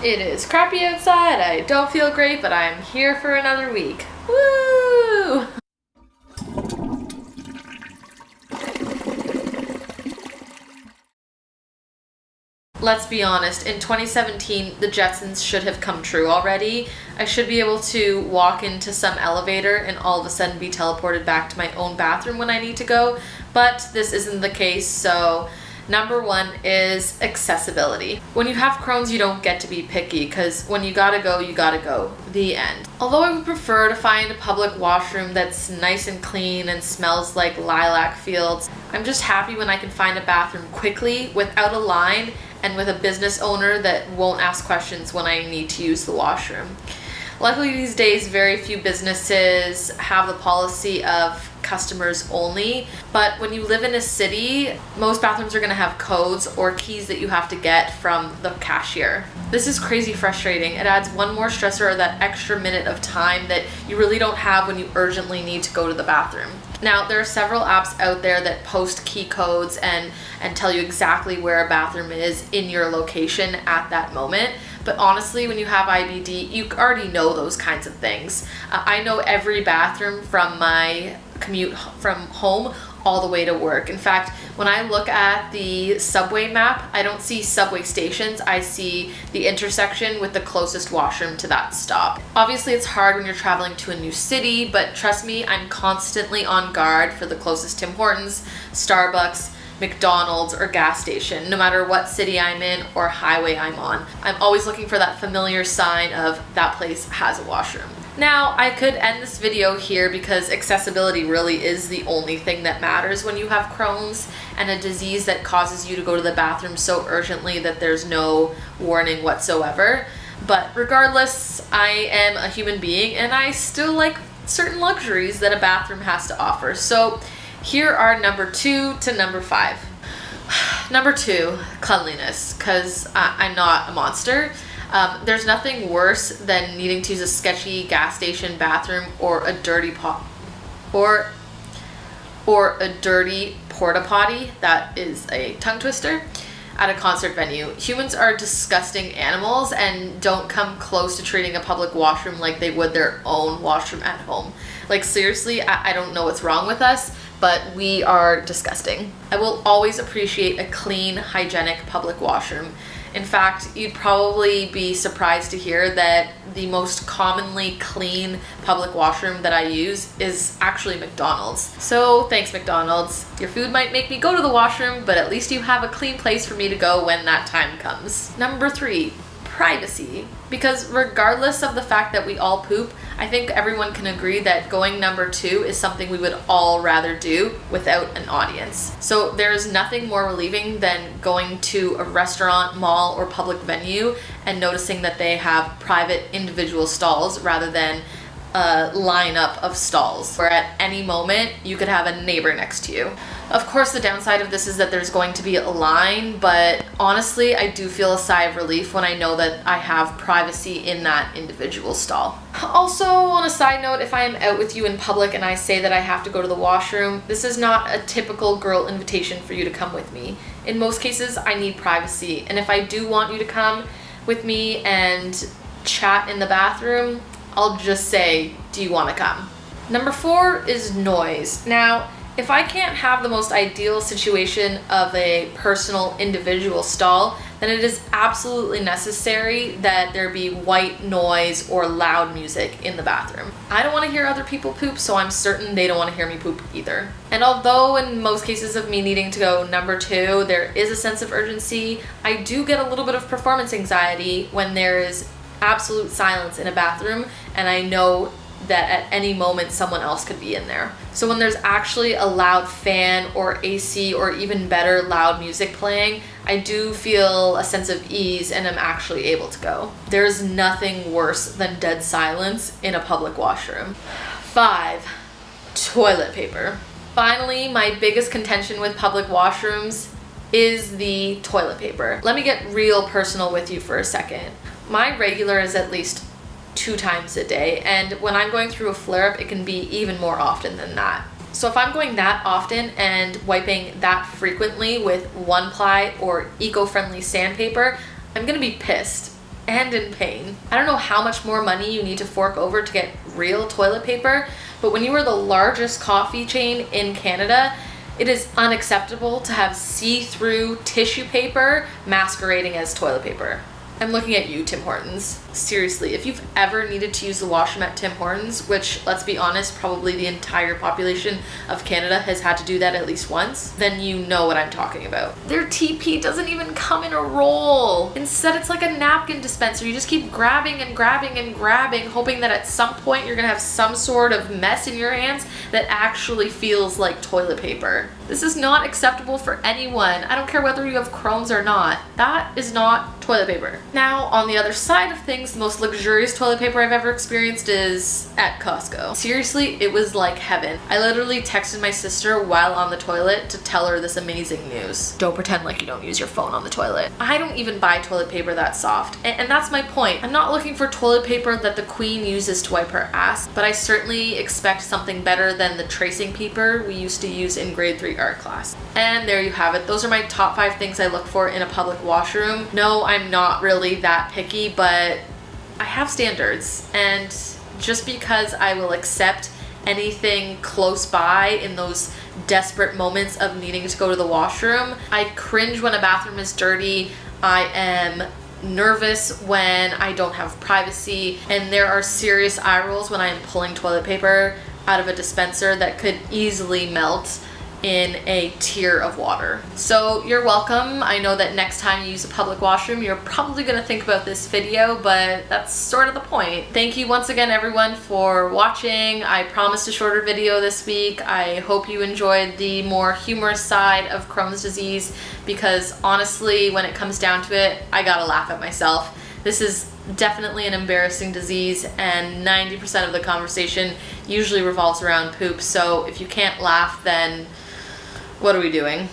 It is crappy outside, I don't feel great, but I'm here for another week. Woo! Let's be honest, in 2017, the Jetsons should have come true already. I should be able to walk into some elevator and all of a sudden be teleported back to my own bathroom when I need to go, but this isn't the case, so number one is accessibility. When you have Crohn's, you don't get to be picky, because when you gotta go, you gotta go. The end. Although I would prefer to find a public washroom that's nice and clean and smells like lilac fields, I'm just happy when I can find a bathroom quickly, without a line, and with a business owner that won't ask questions when I need to use the washroom. Luckily these days, very few businesses have the policy of customers only, but when you live in a city, most bathrooms are going to have codes or keys that you have to get from the cashier. This is crazy frustrating. It adds one more stressor, or that extra minute of time that you really don't have when you urgently need to go to the bathroom. Now, there are several apps out there that post key codes and tell you exactly where a bathroom is in your location at that moment. But honestly, when you have IBD, you already know those kinds of things. I know every bathroom from my commute from home all the way to work. In fact, when I look at the subway map, I don't see subway stations, I see the intersection with the closest washroom to that stop. Obviously, it's hard when you're traveling to a new city, but trust me, I'm constantly on guard for the closest Tim Hortons, Starbucks, McDonald's, or gas station, no matter what city I'm in or highway I'm on. I'm always looking for that familiar sign of that place has a washroom. Now, I could end this video here because accessibility really is the only thing that matters when you have Crohn's and a disease that causes you to go to the bathroom so urgently that there's no warning whatsoever. But regardless, I am a human being and I still like certain luxuries that a bathroom has to offer. So here are number 2 to number 5. Number 2, cuddliness, because I'm not a monster. There's nothing worse than needing to use a sketchy gas station bathroom or a dirty or a dirty porta potty, that is a tongue twister, at a concert venue. Humans are disgusting animals and don't come close to treating a public washroom like they would their own washroom at home. Like seriously, I don't know what's wrong with us, but we are disgusting. I will always appreciate a clean, hygienic public washroom. In fact, you'd probably be surprised to hear that the most commonly clean public washroom that I use is actually McDonald's. So thanks, McDonald's. Your food might make me go to the washroom, but at least you have a clean place for me to go when that time comes. Number 3, privacy. Because regardless of the fact that we all poop, I think everyone can agree that going number 2 is something we would all rather do without an audience. So there is nothing more relieving than going to a restaurant, mall, or public venue and noticing that they have private individual stalls rather than a lineup of stalls where at any moment you could have a neighbor next to you. Of course, the downside of this is that there's going to be a line, but honestly, I do feel a sigh of relief when I know that I have privacy in that individual stall. Also, on a side note, if I am out with you in public and I say that I have to go to the washroom, this is not a typical girl invitation for you to come with me. In most cases, I need privacy, and if I do want you to come with me and chat in the bathroom, I'll just say, do you want to come? Number 4 is noise. Now, if I can't have the most ideal situation of a personal individual stall, then it is absolutely necessary that there be white noise or loud music in the bathroom. I don't want to hear other people poop, so I'm certain they don't want to hear me poop either. And although in most cases of me needing to go number 2, there is a sense of urgency, I do get a little bit of performance anxiety when there is absolute silence in a bathroom and I know that at any moment someone else could be in there. So when there's actually a loud fan or AC or even better loud music playing, I do feel a sense of ease and I'm actually able to go. There's nothing worse than dead silence in a public washroom. 5, toilet paper. Finally, my biggest contention with public washrooms is the toilet paper. Let me get real personal with you for a second. My regular is at least 2 times a day, and when I'm going through a flare-up, it can be even more often than that. So if I'm going that often and wiping that frequently with 1-ply or eco-friendly sandpaper, I'm gonna be pissed. and in pain. I don't know how much more money you need to fork over to get real toilet paper, but when you are the largest coffee chain in Canada, it is unacceptable to have see-through tissue paper masquerading as toilet paper. I'm looking at you, Tim Hortons. Seriously, if you've ever needed to use the washroom at Tim Hortons, which, let's be honest, probably the entire population of Canada has had to do that at least once, then you know what I'm talking about. Their TP doesn't even come in a roll. Instead, it's like a napkin dispenser. You just keep grabbing and grabbing and grabbing, hoping that at some point you're gonna have some sort of mess in your hands that actually feels like toilet paper. This is not acceptable for anyone. I don't care whether you have Crohn's or not. That is not toilet paper. Now, on the other side of things, the most luxurious toilet paper I've ever experienced is at Costco. Seriously, it was like heaven. I literally texted my sister while on the toilet to tell her this amazing news. Don't pretend like you don't use your phone on the toilet. I don't even buy toilet paper that soft. And that's my point. I'm not looking for toilet paper that the queen uses to wipe her ass, but I certainly expect something better than the tracing paper we used to use in grade 3 art class. And there you have it. Those are my top 5 things I look for in a public washroom. No, I'm not really that picky, but I have standards, and just because I will accept anything close by in those desperate moments of needing to go to the washroom, I cringe when a bathroom is dirty. I am nervous when I don't have privacy, and there are serious eye rolls when I am pulling toilet paper out of a dispenser that could easily melt in a tear of water. So you're welcome. I know that next time you use a public washroom, you're probably gonna think about this video, but that's sort of the point. Thank you once again, everyone, for watching. I promised a shorter video this week. I hope you enjoyed the more humorous side of Crohn's disease, because honestly, when it comes down to it, I gotta laugh at myself. This is definitely an embarrassing disease, and 90% of the conversation usually revolves around poop. So if you can't laugh, then what are we doing?